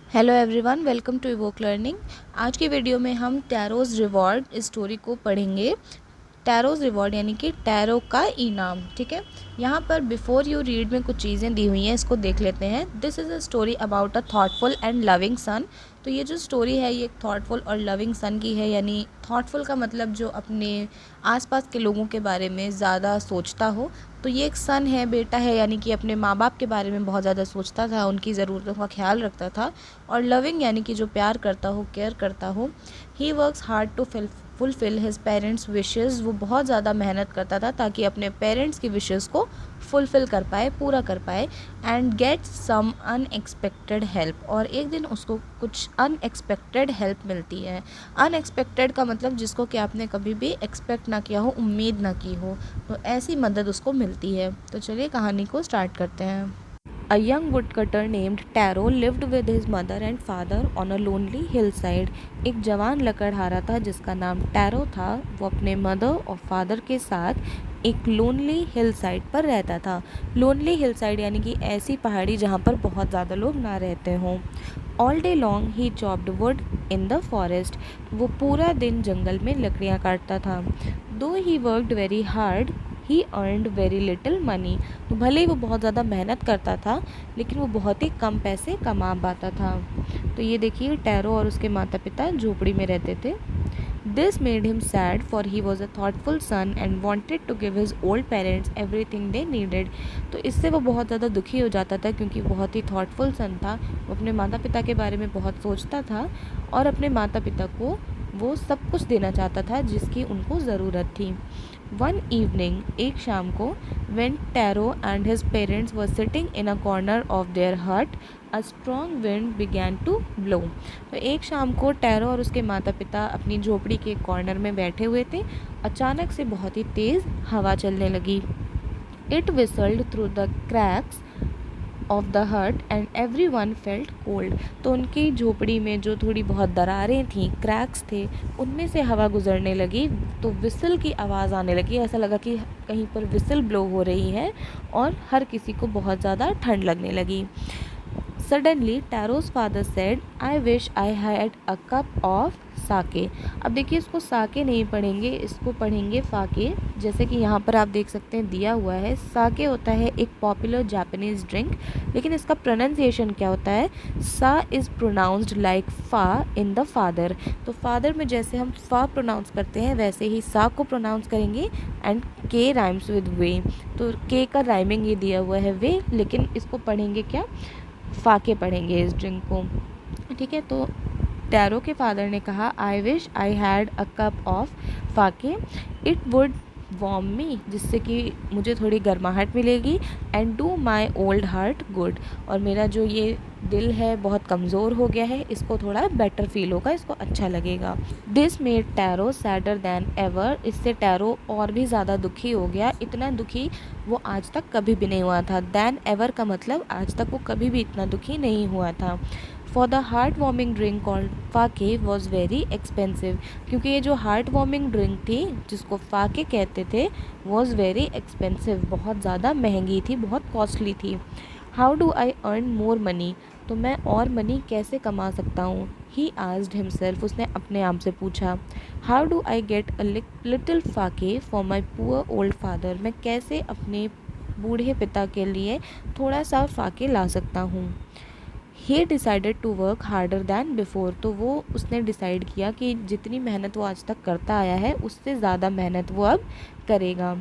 Hello everyone, welcome to Evoke Learning. आज की video में हम टैरोज़ रिवॉर्ड स्टोरी को पढ़ेंगे। टैरोज़ रिवॉर्ड यानी कि टैरो का इनाम। ठीक है, यहाँ पर बिफोर यू रीड में कुछ चीज़ें दी हुई हैं, इसको देख लेते हैं। This is a story about a thoughtful and loving son. तो ये जो स्टोरी है ये एक थॉटफुल और लविंग सन की है। यानी थॉटफुल का मतलब जो अपने आसपास के लोगों के बारे में ज़्यादा सोचता हो। तो ये एक सन है, बेटा है, यानी कि अपने माँ बाप के बारे में बहुत ज़्यादा सोचता था, उनकी ज़रूरतों का ख्याल रखता था। और लविंग यानी कि जो प्यार करता हो, केयर करता हो। He works hard to fulfil his parents wishes. वो बहुत ज़्यादा मेहनत करता था ताकि अपने पेरेंट्स की विशेज़ को फुलफ़िल कर पाए, पूरा कर पाए। And get some unexpected help. और एक दिन उसको कुछ अनएक्सपेक्टेड हेल्प मिलती है। अनएक्सपेक्टेड का मतलब जिसको कि आपने कभी भी एक्सपेक्ट ना किया हो, उम्मीद ना की हो, तो ऐसी मदद उसको मिलती है। तो चलिए कहानी को स्टार्ट करते हैं। A young woodcutter named Taro lived with his mother and father on a lonely hillside. एक जवान लकड़हारा था जिसका नाम टैरो था। वो अपने मदर और फादर के साथ एक लोनली हिल साइड पर रहता था। लोनली हिल साइड यानी कि ऐसी पहाड़ी जहाँ पर बहुत ज़्यादा लोग ना रहते हों। All day long he chopped would in the forest. वो पूरा दिन जंगल में लकड़ियाँ काटता था। दो he worked very hard he earned very little money. तो भले ही वो बहुत ज़्यादा मेहनत करता था लेकिन वो बहुत ही कम पैसे कमा पाता था। तो ये देखिए, टैरो और उसके माता पिता झोपड़ी में रहते थे। This made him sad for he was a thoughtful son and wanted to give his old parents everything they needed. तो इससे वो बहुत ज़्यादा दुखी हो जाता था क्योंकि बहुत ही थॉटफुल सन था। वो अपने माता पिता के बारे में बहुत सोचता था और अपने माता पिता को वो सब कुछ देना चाहता था जिसकी उनको ज़रूरत थी। वन इवनिंग, एक शाम को, when Taro and his parents were sitting in a corner of their hut, a strong wind began to blow. तो एक शाम को टैरो और उसके माता पिता अपनी झोपड़ी के कॉर्नर में बैठे हुए थे। अचानक से बहुत ही तेज़ हवा चलने लगी। It whistled through the cracks of the hut and everyone felt cold. तो उनकी झोपड़ी में जो थोड़ी बहुत दरारें थीं, क्रैक्स थे, उनमें से हवा गुजरने लगी तो विसल की आवाज़ आने लगी। ऐसा लगा कि कहीं पर विसल ब्लो हो रही है और हर किसी को बहुत ज़्यादा ठंड लगने लगी। Suddenly Taro's father said, I wish I had a cup of sake. अब देखिए, इसको साके नहीं पढ़ेंगे, इसको पढ़ेंगे फाके। जैसे कि यहाँ पर आप देख सकते हैं दिया हुआ है, साके होता है एक पॉपुलर जापानीज़ ड्रिंक, लेकिन इसका प्रोनाउंसिएशन क्या होता है? सा इज़ प्रोनाउंस्ड लाइक फा इन द फादर। तो फादर में जैसे हम फा प्रोनाउंस करते हैं वैसे ही सा को प्रोनाउंस करेंगे। एंड के राइम्स विद वे, तो के का राइमिंग ये दिया हुआ है वे, लेकिन इसको पढ़ेंगे क्या? फाके पढ़ेंगे इस ड्रिंक को। ठीक है, तो टैरो के फादर ने कहा, I wish I had a cup of sake, it would warm me, जिससे कि मुझे थोड़ी गर्माहट मिलेगी। And do my old heart good, और मेरा जो ये दिल है बहुत कमज़ोर हो गया है, इसको थोड़ा बेटर फील होगा, इसको अच्छा लगेगा। This made Taro sadder than ever. इससे टैरो और भी ज़्यादा दुखी हो गया। इतना दुखी वो आज तक कभी भी नहीं हुआ था। दैन एवर का मतलब आज तक वो कभी भी इतना दुखी नहीं हुआ था। For the heart warming drink called sake was very expensive, क्योंकि ये जो हार्ट वार्मिंग ड्रिंक थी जिसको फाके कहते थे, वॉज वेरी एक्सपेंसिव, बहुत ज़्यादा महंगी थी, बहुत कॉस्टली थी। How do I earn more money, तो मैं और मनी कैसे कमा सकता हूँ? ही आस्क्ड हिमसेल्फ, उसने अपने आप से पूछा। How do I get a little sake for my poor old father, मैं कैसे अपने बूढ़े पिता के लिए थोड़ा सा फाके ला सकता हूँ? He decided to work harder than before, तो वो उसने डिसाइड किया कि जितनी मेहनत वो आज तक करता आया है उससे ज़्यादा मेहनत वो अब करेगा।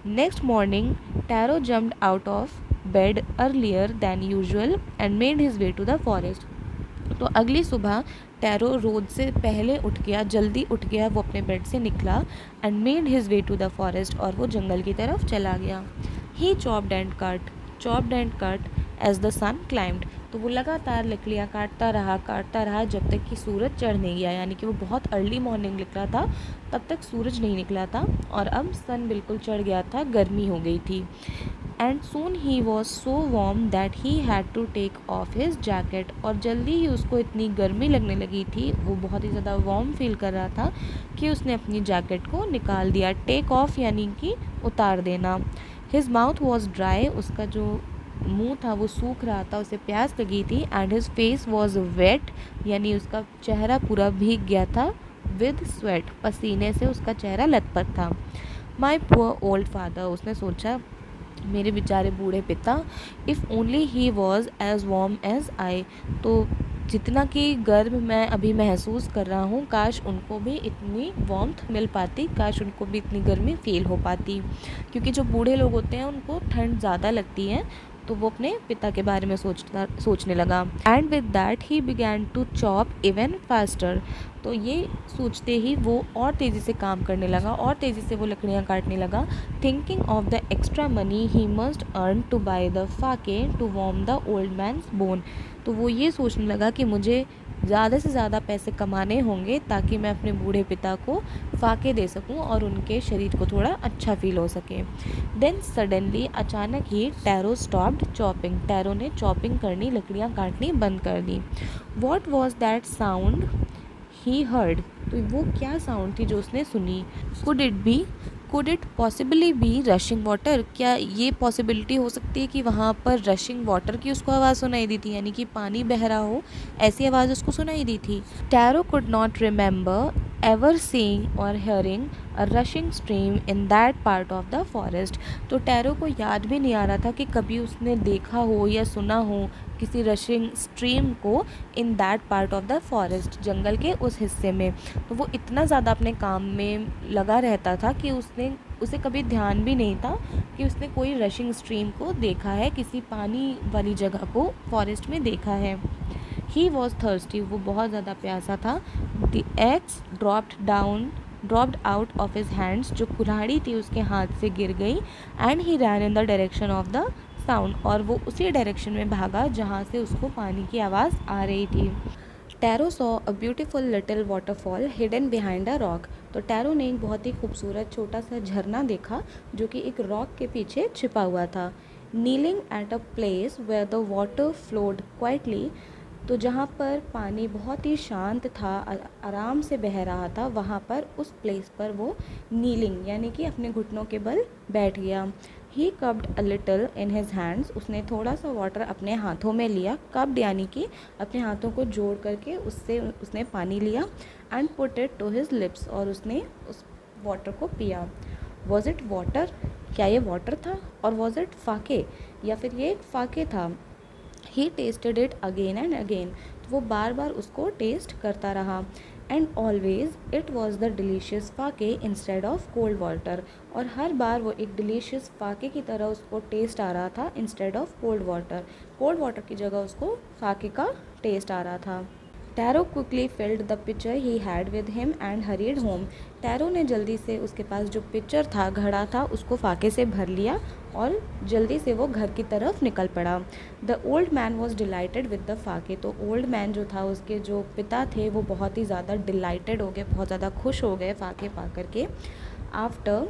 Next morning Taro jumped out of bed earlier than usual and made his way to the forest. तो अगली सुबह टैरो रोज से पहले उठ गया, जल्दी उठ गया, वो अपने बेड से निकला। And made his way to the forest, और वो जंगल की तरफ चला गया। He chopped and cut as the sun climbed, तो वो लगातार लकड़ियाँ काटता रहा जब तक कि सूरज चढ़ नहीं गया। यानी कि वो बहुत अर्ली मॉर्निंग निकला था, तब तक सूरज नहीं निकला था, और अब सन बिल्कुल चढ़ गया था, गर्मी हो गई थी। And soon he was so warm that he had to take off his jacket, और जल्दी ही उसको इतनी गर्मी लगने लगी थी, वो बहुत ही ज़्यादा वार्म फील कर रहा था कि उसने अपनी जैकेट को निकाल दिया। टेक ऑफ यानी कि उतार देना। हिज माउथ वॉज ड्राई, उसका जो मुंह था वो सूख रहा था, उसे प्यास लगी थी। And his face was wet, यानी उसका चेहरा पूरा भीग गया था। विद स्वेट, पसीने से उसका चेहरा लथपथ था। माई पुअर ओल्ड फादर, उसने सोचा मेरे बेचारे बूढ़े पिता। If only he was as warm as I, तो जितना कि गर्व मैं अभी महसूस कर रहा हूँ, काश उनको भी इतनी वार्मथ मिल पाती, काश उनको भी इतनी गर्मी फील हो पाती। क्योंकि जो बूढ़े लोग होते हैं उनको ठंड ज़्यादा लगती है, तो वो अपने पिता के बारे में सोचने लगा। And with that he began to chop even faster, तो ये सोचते ही वो और तेज़ी से काम करने लगा, और तेज़ी से वो लकड़ियाँ काटने लगा। Thinking of the extra money he must earn to buy the sake to warm the old man's bone, तो वो ये सोचने लगा कि मुझे ज़्यादा से ज़्यादा पैसे कमाने होंगे ताकि मैं अपने बूढ़े पिता को फाके दे सकूं और उनके शरीर को थोड़ा अच्छा फील हो सके। देन सडनली, अचानक ही, टैरो स्टॉप्ड चॉपिंग, टैरो ने चॉपिंग करनी, लकड़ियाँ काटनी बंद कर दी। What was that sound he heard, तो वो क्या साउंड थी जो उसने सुनी। Could it possibly be rushing water, क्या ये पॉसिबिलिटी हो सकती है कि वहाँ पर रशिंग वाटर की उसको आवाज़ सुनाई दी थी, यानी कि पानी बह रहा हो, ऐसी आवाज़ उसको सुनाई दी थी। Taro could not remember ever seeing और hearing a rushing stream in that part of the forest, तो टैरो को याद भी नहीं आ रहा था कि कभी उसने देखा हो या सुना हो किसी रशिंग स्ट्रीम को in that part of the forest, जंगल के उस हिस्से में। तो वो इतना ज़्यादा अपने काम में लगा रहता था कि उसे कभी ध्यान भी नहीं था कि उसने कोई रशिंग स्ट्रीम को देखा है, किसी पानी वाली जगह को फॉरेस्ट में देखा है। ही वॉज थर्स्टी, वो बहुत ज़्यादा प्यासा था। The axe dropped out of his hands, जो कुल्हाड़ी थी उसके हाथ से गिर गई। And he ran in the direction of the sound, और वो उसी डायरेक्शन में भागा जहाँ से उसको पानी की आवाज़ आ रही थी। Tarot saw a beautiful little waterfall hidden behind a rock, तो टैरो ने एक बहुत ही खूबसूरत छोटा सा झरना देखा जो कि एक रॉक के पीछे छिपा हुआ था। Kneeling at a place where the water flowed quietly, तो जहाँ पर पानी बहुत ही शांत था, आराम से बह रहा था, वहाँ पर उस प्लेस पर वो नीलिंग यानी कि अपने घुटनों के बल बैठ गया। He cupped a little in his hands, उसने थोड़ा सा वाटर अपने हाथों में लिया। कप्ड यानी कि अपने हाथों को जोड़ करके उससे उसने पानी लिया। And put it to his lips, और उसने उस वाटर को पिया। वॉज इट वाटर, क्या ये वाटर था? और वॉज इट फाके, या फिर ये एक फाके था? He tasted it again and again, तो वो बार बार उसको टेस्ट करता रहा। And always it was the delicious sake instead of cold water, और हर बार वो एक डिलीशियस फाके की तरह उसको टेस्ट आ रहा था इंस्टेड ऑफ कोल्ड वाटर की जगह उसको फाके का टेस्ट आ रहा था। Tarot quickly filled the picture he had with him and hurried home, tarot ने जल्दी से उसके पास जो पिक्चर था, घड़ा था, उसको फाके से भर लिया और जल्दी से वो घर की तरफ निकल पड़ा। The old man was delighted with the sake, तो ओल्ड मैन जो था, उसके जो पिता थे, वो बहुत ही ज़्यादा डिलाइटेड हो गए, बहुत ज़्यादा खुश हो गए फाके पा करके। After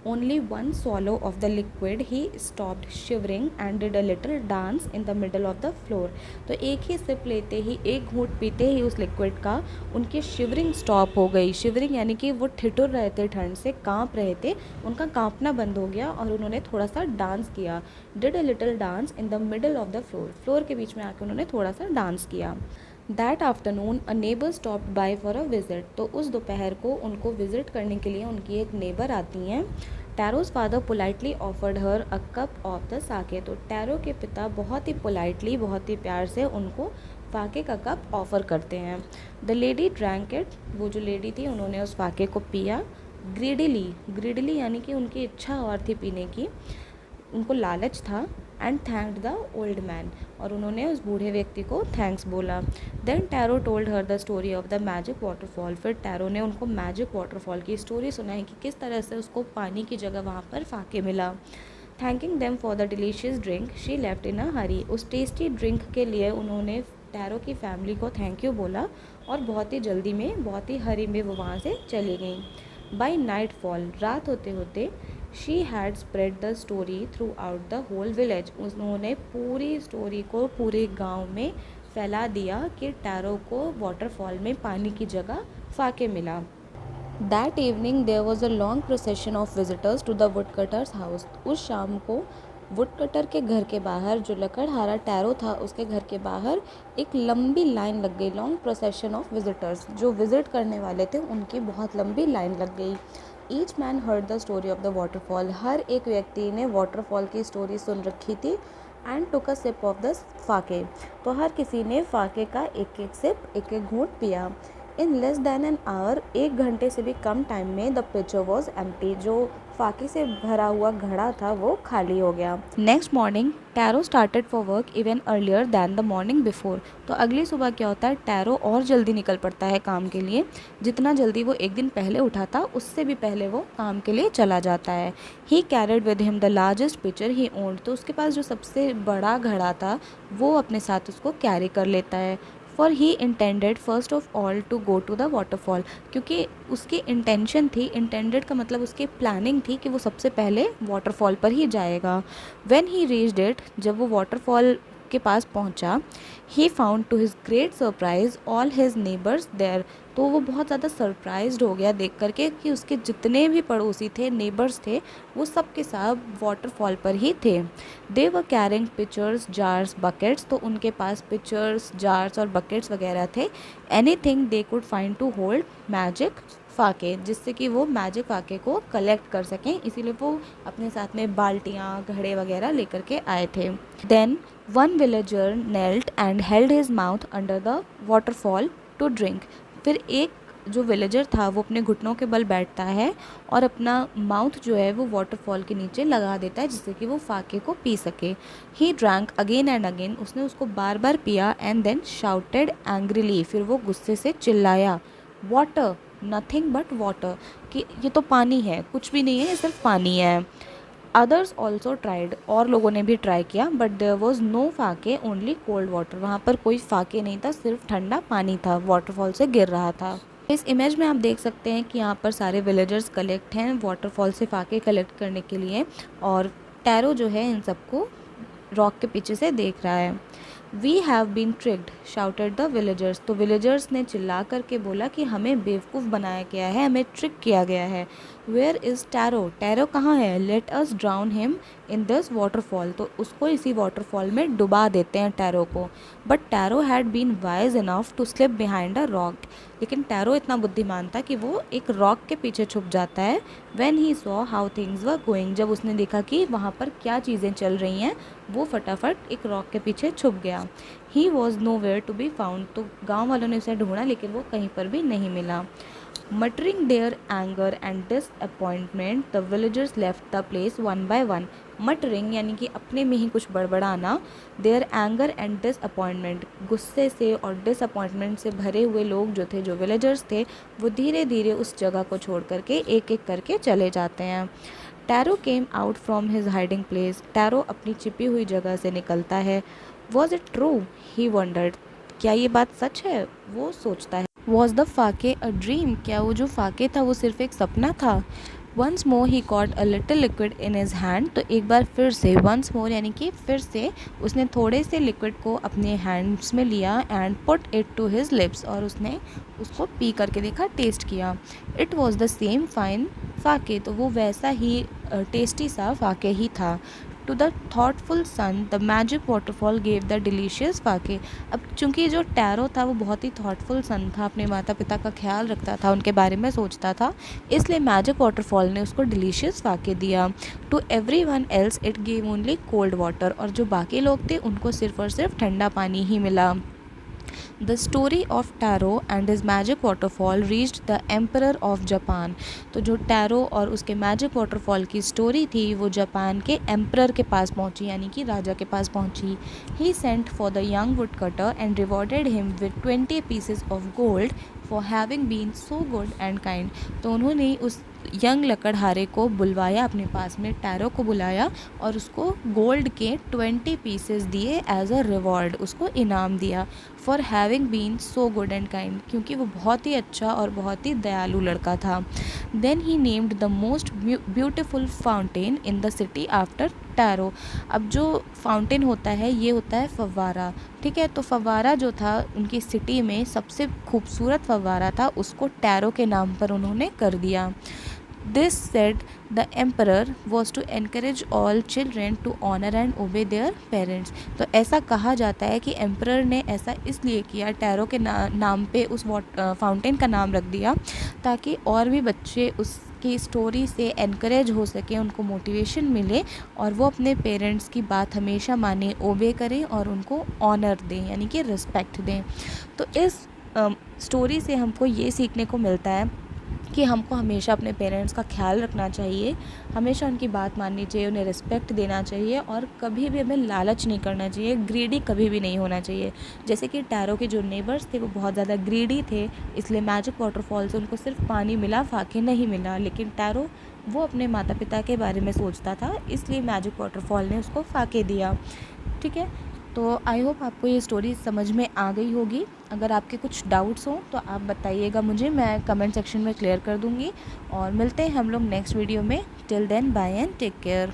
only one swallow of the liquid he stopped shivering and did a little dance in the middle of the floor, तो एक ही सिप लेते ही, एक घूंट पीते ही उस लिक्विड का उनकी शिवरिंग स्टॉप हो गई। शिवरिंग यानी कि वो ठिठुर रहे थे, ठंड से कांप रहे थे, उनका कांपना बंद हो गया और उन्होंने थोड़ा सा डांस किया। Did a little dance in the middle of the floor के बीच में आके उन्होंने थोड़ा सा डांस किया। That afternoon a neighbour stopped bye for a visit, तो उस दोपहर को उनको विजिट करने के लिए उनकी एक नेबर आती हैं। Taro's father politely offered her a cup of the sake, तो टैरो के पिता बहुत ही पोलाइटली, बहुत ही प्यार से उनको फाके का कप ऑफ़र करते हैं। द लेडी ड्रैंक इट, वो जो लेडी थी उन्होंने उस फाके को पिया। ग्रीडली यानी कि उनकी इच्छा और थी पीने की, उनको लालच था। And thanked the old man, और उन्होंने उस बूढ़े व्यक्ति को थैंक्स बोला। Then Taro told her the story of the magic waterfall, फिर टैरो ने उनको मैजिक वाटरफॉल की स्टोरी सुनाई कि किस तरह से उसको पानी की जगह वहाँ पर फाके मिला। Thanking them for the delicious drink she left in a hurry, उस टेस्टी ड्रिंक के लिए उन्होंने टैरो की फैमिली को थैंक यू बोला और बहुत ही जल्दी में, बहुत ही हरी में वो वहाँ से चली गई। बाई नाइट फॉल, रात होते होते, she had spread the story throughout the whole village, उन्होंने पूरी स्टोरी को पूरे गांव में फैला दिया कि टैरो को वाटरफॉल में पानी की जगह फाके मिला। That evening there was a long procession of visitors to the woodcutter's house, उस शाम को वुड कटर के घर के बाहर, जो लकड़हारा टैरो था उसके घर के बाहर एक लंबी लाइन लग गई। लॉन्ग प्रोसेशन ऑफ विजिटर्स, जो विजिट करने वाले थे उनकी बहुत लंबी लाइन लग गई। Each man heard the story of the waterfall, हर एक व्यक्ति ने वाटरफॉल की स्टोरी सुन रखी थी। And took a sip of the sake, तो हर किसी ने फाके का एक एक सिप, एक एक घूंट पिया। In less than an hour, 1 घंटे से भी कम टाइम में, द पिक्चर वॉज एम्प्टी, जो फाके से भरा हुआ घड़ा था वो खाली हो गया। Next morning Taro started for work even earlier than the morning before, तो अगली सुबह क्या होता है, टैरो और जल्दी निकल पड़ता है काम के लिए। जितना जल्दी वो एक दिन पहले उठा था उससे भी पहले वो काम के लिए चला जाता है। ही carried with him the largest picture he owned, तो उसके पास जो सबसे बड़ा घड़ा था वो अपने साथ उसको कैरी कर लेता है। For he intended first of all to go to the waterfall, क्योंकि उसकी इंटेंशन थी, इंटेंडेड का मतलब उसकी प्लानिंग थी कि वो सबसे पहले वाटरफॉल पर ही जाएगा। व्हेन ही रीच्ड इट, जब वो वाटरफॉल के पास पहुंचा, he found to his great surprise all his neighbours there, तो वो बहुत ज़्यादा सरप्राइज्ड हो गया देख करके कि उसके जितने भी पड़ोसी थे, नेबर्स थे, वो सब के सब वाटरफॉल पर ही थे। They were carrying pitchers, jars, buckets, तो उनके पास पिचर्स, जार्स और बकेट्स वगैरह थे। Anything they could find to hold magic sake, जिससे कि वो मैजिक फाके को कलेक्ट कर सकें, इसीलिए वो अपने साथ में बाल्टियाँ, घड़े वगैरह लेकर के आए थे। Then one villager knelt and held his mouth under the waterfall to drink, फिर एक जो विलेजर था वो अपने घुटनों के बल बैठता है और अपना माउथ जो है वो वाटरफॉल के नीचे लगा देता है जिससे कि वो फाके को पी सके। He drank again and again, उसने उसको बार बार पिया। एंड देन शाउटेड एंग्रीली, फिर वो गुस्से से चिल्लाया, वाटर, नथिंग बट वाटर, कि ये तो पानी है, कुछ भी नहीं है, ये सिर्फ पानी है। अदर्स ऑल्सो ट्राइड, और लोगों ने भी ट्राई किया, but there was no sake, only cold water, वहाँ पर कोई फाके नहीं था, सिर्फ ठंडा पानी था, वाटरफॉल से गिर रहा था। इस इमेज में आप देख सकते हैं कि यहाँ पर सारे विलेजर्स कलेक्ट हैं वाटरफॉल से फाके कलेक्ट करने के लिए, और टैरो जो है इन सबको रॉक के पीछे से देख रहा है। We have been tricked, shouted the villagers, तो विलेजर्स ने चिल्ला करके बोला कि हमें बेवकूफ़ बनाया गया है, हमें ट्रिक किया गया है। वेयर इज़ टैरो, टैरो कहाँ है? Let us drown him in this waterfall, तो उसको इसी वाटरफॉल में डुबा देते हैं टैरो को। But Taro had been wise enough to slip behind a rock, लेकिन टैरो इतना बुद्धिमान था कि वो एक रॉक के पीछे छुप जाता है। When he saw how things were going, जब उसने देखा कि वहाँ पर क्या चीज़ें चल रही हैं, वो फटाफट एक रॉक के पीछे छुप गया। He was nowhere to be found, तो गाँव वालों ने उसे ढूंढा लेकिन वो कहीं पर भी नहीं मिला। Muttering their anger and disappointment, the villagers left the place one by one. Muttering यानी कि अपने में ही कुछ बड़बड़ाना, their anger and disappointment, गुस्से से और disappointment से भरे हुए लोग जो थे, जो villagers थे, वो धीरे धीरे उस जगह को छोड़ करके एक एक करके चले जाते हैं। Taro came out from his hiding place, Taro अपनी छिपी हुई जगह से निकलता है। Was it true, he wondered, क्या ये बात सच है, वो सोचता है। Was the sake a dream, क्या वो जो फाके था वो सिर्फ एक सपना था। Once more he caught a little liquid in his hand, तो एक बार फिर से, वंस मोर यानी कि फिर से, उसने थोड़े से लिक्विड को अपने हैंड्स में लिया। And put it to his lips, और उसने उसको पी करके देखा, टेस्ट किया। It was the same fine sake, तो वो वैसा ही टेस्टी सा फाके ही था। To the thoughtful son the magic waterfall gave the delicious sake, अब चूंकि जो टैरो था वो बहुत ही थॉटफुल सन था, अपने माता पिता का ख्याल रखता था, उनके बारे में सोचता था, इसलिए मैजिक वाटरफॉल ने उसको डिलीशियस फाके दिया। To everyone else it gave only cold water, और जो बाकी लोग थे उनको सिर्फ और सिर्फ ठंडा पानी ही मिला। The story of tarot and his magic waterfall reached the emperor of Japan, तो जो टैरो और उसके मैजिक वाटरफॉल की स्टोरी थी वो जापान के एम्परर के पास पहुंची, यानी कि राजा के पास पहुंची। He sent for the young wood cutter and rewarded him with 20 pieces of gold for having been so good and kind, तो उन्होंने उस यंग लकड़हारे को बुलवाया अपने पास में, टैरो को बुलाया और उसको गोल्ड के 20 पीसेस दिए एज अ रिवॉर्ड, उसको इनाम दिया। For having been so good and kind, क्योंकि वो बहुत ही अच्छा और बहुत ही दयालु लड़का था। Then he named the most beautiful fountain in the city after Taro, अब जो फाउंटेन होता है ये होता है फव्वारा, ठीक है, तो फव्वारा जो था उनकी सिटी में सबसे खूबसूरत फव्वारा था, उसको टैरो के नाम पर उन्होंने कर दिया। This said the emperor was to encourage all children to honour and obey their parents. तो ऐसा कहा जाता है कि एम्परर ने ऐसा इसलिए किया, टैरो के नाम पे उस फाउंटेन का नाम रख दिया ताकि और भी बच्चे उसकी स्टोरी से एनकरेज हो सके, उनको मोटिवेशन मिले और वो अपने पेरेंट्स की बात हमेशा माने, ओबे करें और उनको ऑनर दें यानी कि रिस्पेक्ट दें। तो इस स्टोरी से हमको ये सीखने को मिलता है कि हमको हमेशा अपने पेरेंट्स का ख्याल रखना चाहिए, हमेशा उनकी बात माननी चाहिए, उन्हें रिस्पेक्ट देना चाहिए और कभी भी हमें लालच नहीं करना चाहिए, ग्रीडी कभी भी नहीं होना चाहिए। जैसे कि टैरो के जो नेबर्स थे वो बहुत ज़्यादा ग्रीडी थे, इसलिए मैजिक वाटरफॉल से उनको सिर्फ पानी मिला, फाके नहीं मिला, लेकिन टैरो वो अपने माता पिता के बारे में सोचता था, इसलिए मैजिक वाटरफॉल ने उसको फाके दिया। ठीक है, तो आई होप आपको ये स्टोरी समझ में आ गई होगी। अगर आपके कुछ डाउट्स हों तो आप बताइएगा मुझे, मैं कमेंट सेक्शन में क्लियर कर दूँगी। और मिलते हैं हम लोग नेक्स्ट वीडियो में। Till then bye and take care.